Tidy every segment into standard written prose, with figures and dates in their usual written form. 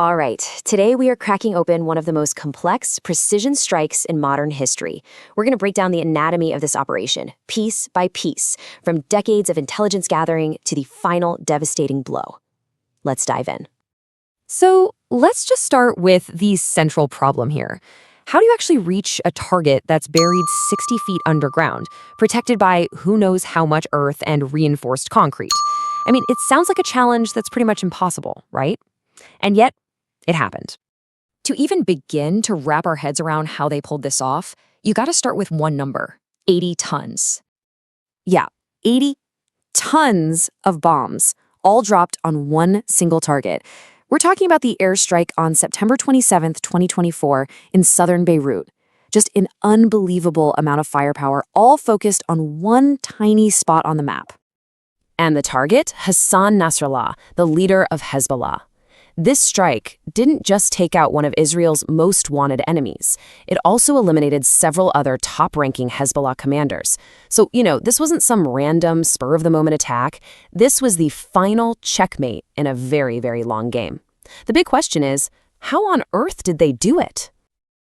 All right, today we are cracking open one of the most complex precision strikes in modern history. We're going to break down the anatomy of this operation, piece by piece, from decades of intelligence gathering to the final devastating blow. Let's dive in. So let's just start with the central problem here. How do you actually reach a target that's buried 60 feet underground, protected by who knows how much earth and reinforced concrete? I mean, it sounds like a challenge that's pretty much impossible, right? And yet, it happened. To even begin to wrap our heads around how they pulled this off, you got to start with one number: 80 tons. Yeah, 80 tons of bombs, all dropped on one single target. We're talking about the airstrike on September 27th, 2024, in southern Beirut. Just an unbelievable amount of firepower, all focused on one tiny spot on the map. And the target? Hassan Nasrallah, the leader of Hezbollah. This strike didn't just take out one of Israel's most wanted enemies. It also eliminated several other top-ranking Hezbollah commanders. So, this wasn't some random spur-of-the-moment attack. This was the final checkmate in a very, very long game. The big question is, how on earth did they do it?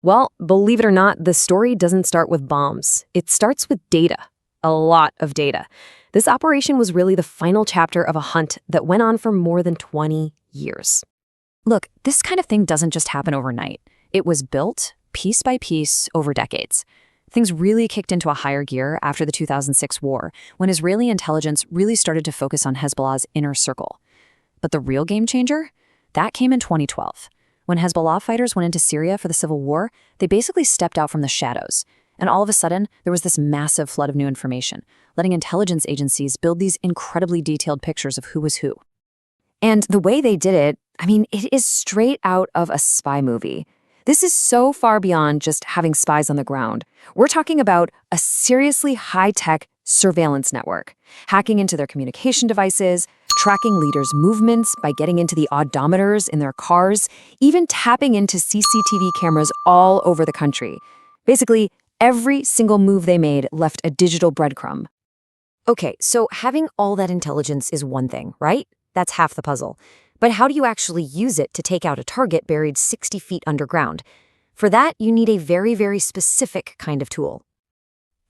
Well, believe it or not, the story doesn't start with bombs. It starts with data. A lot of data. This operation was really the final chapter of a hunt that went on for more than 20 years. Look, this kind of thing doesn't just happen overnight. It was built piece by piece over decades. Things really kicked into a higher gear after the 2006 war, when Israeli intelligence really started to focus on Hezbollah's inner circle. But the real game changer? That came in 2012. When Hezbollah fighters went into Syria for the civil war, they basically stepped out from the shadows. And all of a sudden, there was this massive flood of new information, letting intelligence agencies build these incredibly detailed pictures of who was who. And the way they did it, it is straight out of a spy movie. This is so far beyond just having spies on the ground. We're talking about a seriously high-tech surveillance network, hacking into their communication devices, tracking leaders' movements by getting into the odometers in their cars, even tapping into CCTV cameras all over the country. Basically, every single move they made left a digital breadcrumb. Okay, so having all that intelligence is one thing, right? That's half the puzzle. But how do you actually use it to take out a target buried 60 feet underground? For that, you need a very, very specific kind of tool.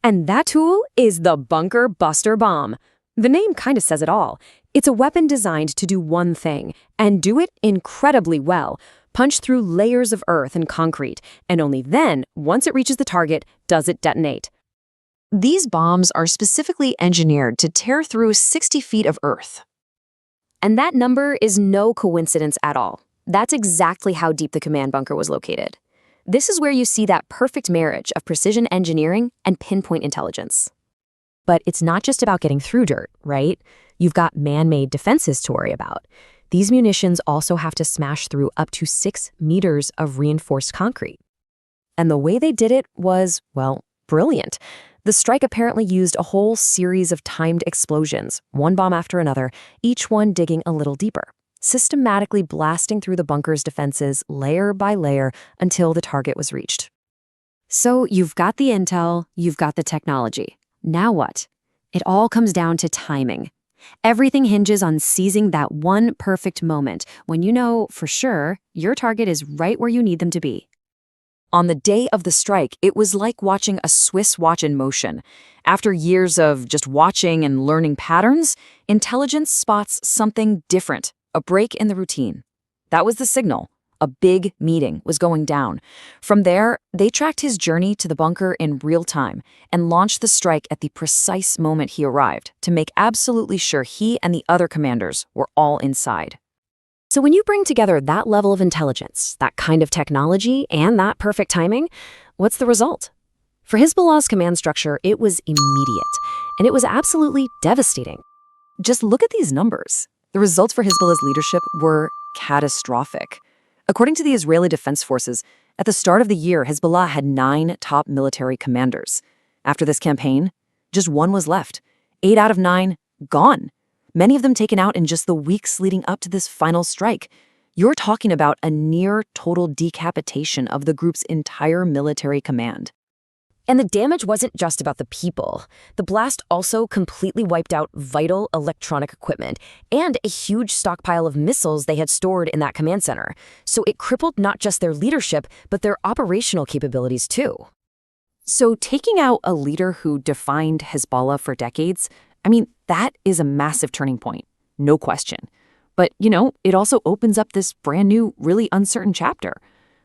And that tool is the Bunker Buster Bomb. The name kind of says it all. It's a weapon designed to do one thing, and do it incredibly well. Punch through layers of earth and concrete, and only then, once it reaches the target, does it detonate. These bombs are specifically engineered to tear through 60 feet of earth. And that number is no coincidence at all. That's exactly how deep the command bunker was located. This is where you see that perfect marriage of precision engineering and pinpoint intelligence. But it's not just about getting through dirt, right? You've got man-made defenses to worry about. These munitions also have to smash through up to 6 meters of reinforced concrete. And the way they did it was, brilliant. The strike apparently used a whole series of timed explosions, one bomb after another, each one digging a little deeper, systematically blasting through the bunker's defenses layer by layer until the target was reached. So you've got the intel, you've got the technology. Now what? It all comes down to timing. Everything hinges on seizing that one perfect moment when you know, for sure, your target is right where you need them to be. On the day of the strike, it was like watching a Swiss watch in motion. After years of just watching and learning patterns, intelligence spots something different, a break in the routine. That was the signal. A big meeting was going down. From there, they tracked his journey to the bunker in real time and launched the strike at the precise moment he arrived to make absolutely sure he and the other commanders were all inside. So when you bring together that level of intelligence, that kind of technology, and that perfect timing, what's the result? For Hezbollah's command structure, it was immediate, and it was absolutely devastating. Just look at these numbers. The results for Hezbollah's leadership were catastrophic. According to the Israeli Defense Forces, at the start of the year, Hezbollah had 9 top military commanders. After this campaign, just 1 was left. 8 out of 9 gone. Many of them taken out in just the weeks leading up to this final strike. You're talking about a near total decapitation of the group's entire military command. And the damage wasn't just about the people. The blast also completely wiped out vital electronic equipment and a huge stockpile of missiles they had stored in that command center. So it crippled not just their leadership, but their operational capabilities too. So taking out a leader who defined Hezbollah for decades, I mean, that is a massive turning point, no question. But, it also opens up this brand new, really uncertain chapter.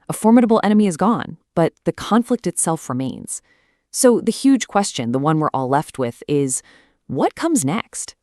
A formidable enemy is gone, but the conflict itself remains. So the huge question, the one we're all left with, is what comes next?